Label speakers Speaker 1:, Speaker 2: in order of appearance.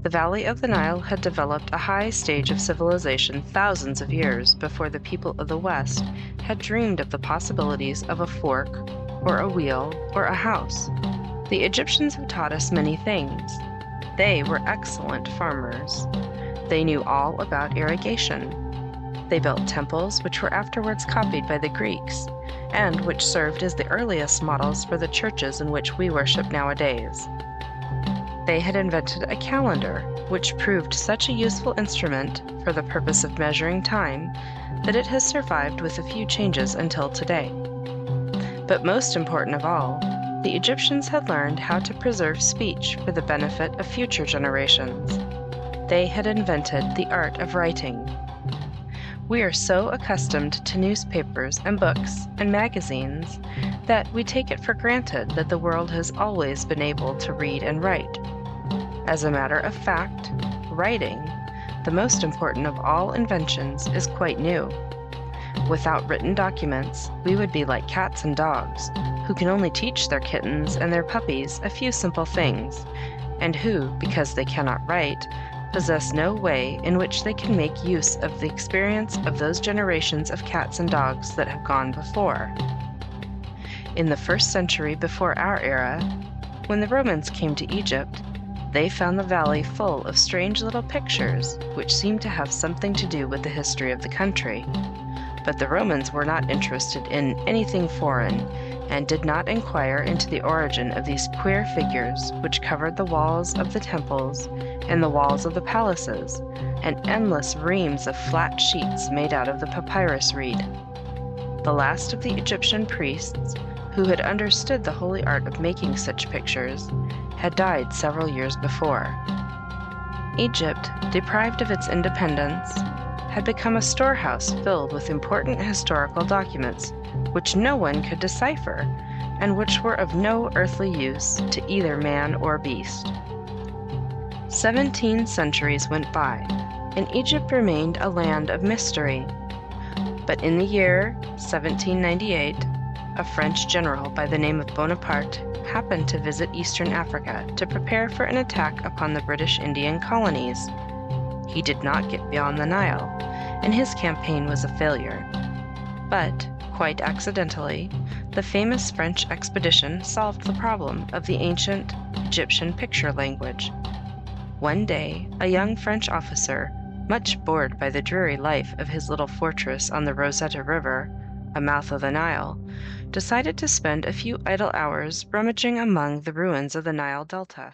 Speaker 1: The valley of the Nile had developed a high stage of civilization thousands of years before the people of the West had dreamed of the possibilities of a fork, or a wheel, or a house. The Egyptians have taught us many things. They were excellent farmers. They knew all about irrigation. They built temples which were afterwards copied by the Greeks, and which served as the earliest models for the churches in which we worship nowadays. They had invented a calendar, which proved such a useful instrument for the purpose of measuring time that it has survived with a few changes until today. But most important of all, the Egyptians had learned how to preserve speech for the benefit of future generations. They had invented the art of writing. We are so accustomed to newspapers and books and magazines that we take it for granted that the world has always been able to read and write. As a matter of fact, writing, the most important of all inventions, is quite new. Without written documents, we would be like cats and dogs, who can only teach their kittens and their puppies a few simple things, and who, because they cannot write, possess no way in which they can make use of the experience of those generations of cats and dogs that have gone before. In the 1st century before our era, when the Romans came to Egypt, they found the valley full of strange little pictures which seemed to have something to do with the history of the country. But the Romans were not interested in anything foreign, and did not inquire into the origin of these queer figures which covered the walls of the temples and the walls of the palaces, and endless reams of flat sheets made out of the papyrus reed. The last of the Egyptian priests, who had understood the holy art of making such pictures, had died several years before. Egypt, deprived of its independence, had become a storehouse filled with important historical documents which no one could decipher, and which were of no earthly use to either man or beast. 17 centuries went by, and Egypt remained a land of mystery. But in the year 1798, a French general by the name of Bonaparte happened to visit Eastern Africa to prepare for an attack upon the British Indian colonies. He did not get beyond the Nile, and his campaign was a failure. But, quite accidentally, the famous French expedition solved the problem of the ancient Egyptian picture language. One day, a young French officer, much bored by the dreary life of his little fortress on the Rosetta River, a mouth of the Nile, decided to spend a few idle hours rummaging among the ruins of the Nile Delta.